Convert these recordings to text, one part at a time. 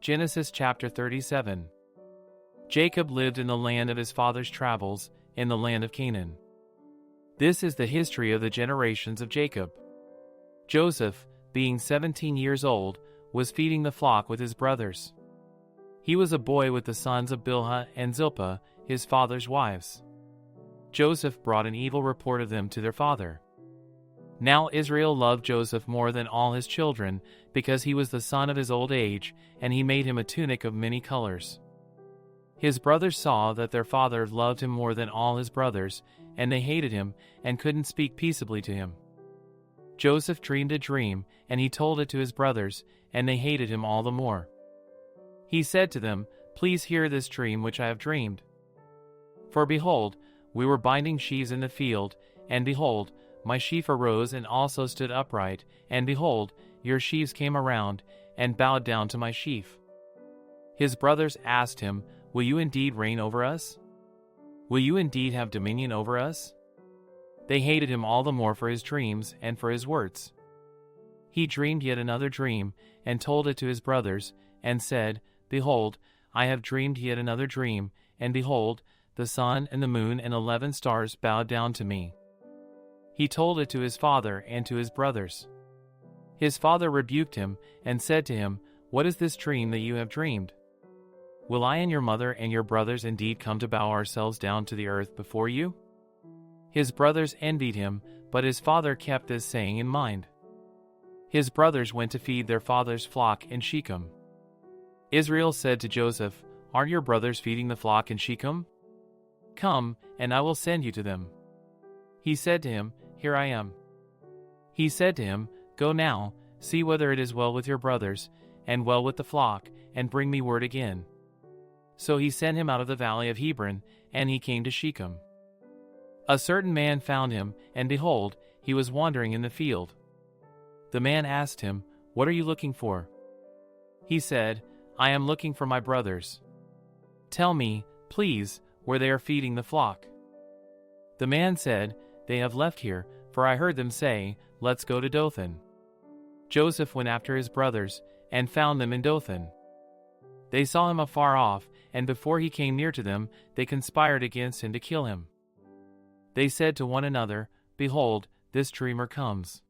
Genesis chapter 37. Jacob lived in the land of his father's travels, in the land of Canaan. This is the history of the generations of Jacob. Joseph, being 17 years old, was feeding the flock with his brothers. He was a boy with the sons of Bilhah and Zilpah, his father's wives. Joseph brought an evil report of them to their father. Now Israel loved Joseph more than all his children, because he was the son of his old age, and he made him a tunic of many colors. His brothers saw that their father loved him more than all his brothers, and they hated him, and couldn't speak peaceably to him. Joseph dreamed a dream, and he told it to his brothers, and they hated him all the more. He said to them, "Please hear this dream which I have dreamed. For behold, we were binding sheaves in the field, and behold, my sheaf arose and also stood upright, and behold, your sheaves came around, and bowed down to my sheaf." His brothers asked him, "Will you indeed reign over us? Will you indeed have dominion over us?" They hated him all the more for his dreams and for his words. He dreamed yet another dream, and told it to his brothers, and said, "Behold, I have dreamed yet another dream, and behold, the sun and the moon and 11 stars bowed down to me." He told it to his father and to his brothers. His father rebuked him, and said to him, "What is this dream that you have dreamed? Will I and your mother and your brothers indeed come to bow ourselves down to the earth before you?" His brothers envied him, but his father kept this saying in mind. His brothers went to feed their father's flock in Shechem. Israel said to Joseph, "Aren't your brothers feeding the flock in Shechem? Come, and I will send you to them." He said to him, "Here I am." He said to him, "Go now, see whether it is well with your brothers, and well with the flock, and bring me word again." So he sent him out of the valley of Hebron, and he came to Shechem. A certain man found him, and behold, he was wandering in the field. The man asked him, "What are you looking for?" He said, "I am looking for my brothers. Tell me, please, where they are feeding the flock." The man said, "They have left here, for I heard them say, 'Let's go to Dothan.'" Joseph went after his brothers, and found them in Dothan. They saw him afar off, and before he came near to them, they conspired against him to kill him. They said to one another, "Behold, this dreamer comes.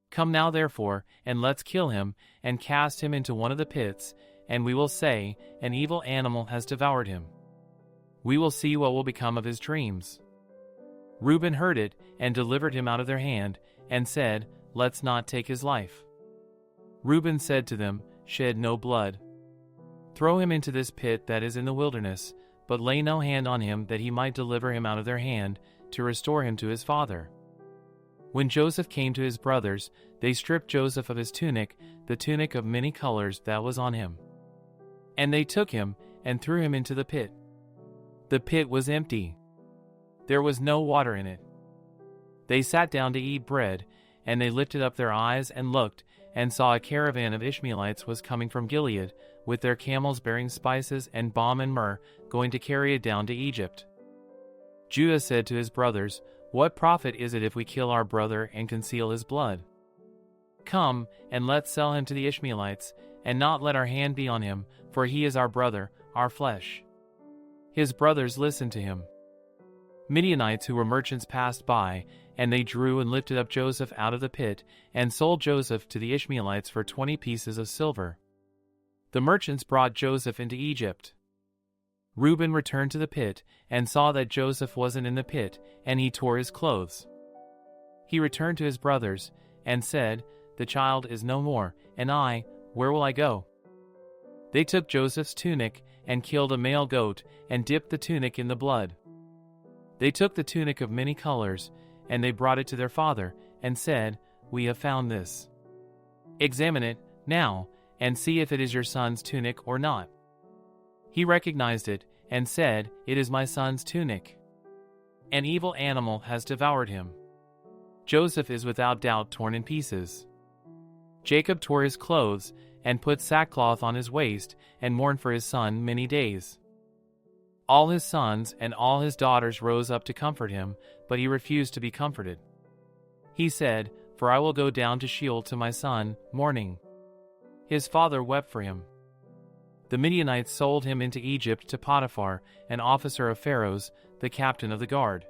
Come now therefore, and let's kill him, and cast him into one of the pits, and we will say, 'An evil animal has devoured him.' We will see what will become of his dreams." Reuben heard it, and delivered him out of their hand, and said, "Let's not take his life." Reuben said to them, "Shed no blood. Throw him into this pit that is in the wilderness, but lay no hand on him, that he might deliver him out of their hand, to restore him to his father." When Joseph came to his brothers, they stripped Joseph of his tunic, the tunic of many colors that was on him. And they took him, and threw him into the pit. The pit was empty. There was no water in it. They sat down to eat bread, and they lifted up their eyes and looked, and saw a caravan of Ishmaelites was coming from Gilead, with their camels bearing spices and balm and myrrh, going to carry it down to Egypt. Judah said to his brothers, "What profit is it if we kill our brother and conceal his blood? Come, and let's sell him to the Ishmaelites, and not let our hand be on him, for he is our brother, our flesh." His brothers listened to him. Midianites who were merchants passed by, and they drew and lifted up Joseph out of the pit, and sold Joseph to the Ishmaelites for 20 pieces of silver. The merchants brought Joseph into Egypt. Reuben returned to the pit, and saw that Joseph wasn't in the pit, and he tore his clothes. He returned to his brothers, and said, "The child is no more, and I, where will I go?" They took Joseph's tunic, and killed a male goat, and dipped the tunic in the blood. They took the tunic of many colors, and they brought it to their father, and said, "We have found this. Examine it, now, and see if it is your son's tunic or not." He recognized it, and said, "It is my son's tunic. An evil animal has devoured him. Joseph is without doubt torn in pieces." Jacob tore his clothes, and put sackcloth on his waist, and mourned for his son many days. All his sons and all his daughters rose up to comfort him, but he refused to be comforted. He said, "For I will go down to Sheol to my son, mourning." His father wept for him. The Midianites sold him into Egypt to Potiphar, an officer of Pharaoh's, the captain of the guard.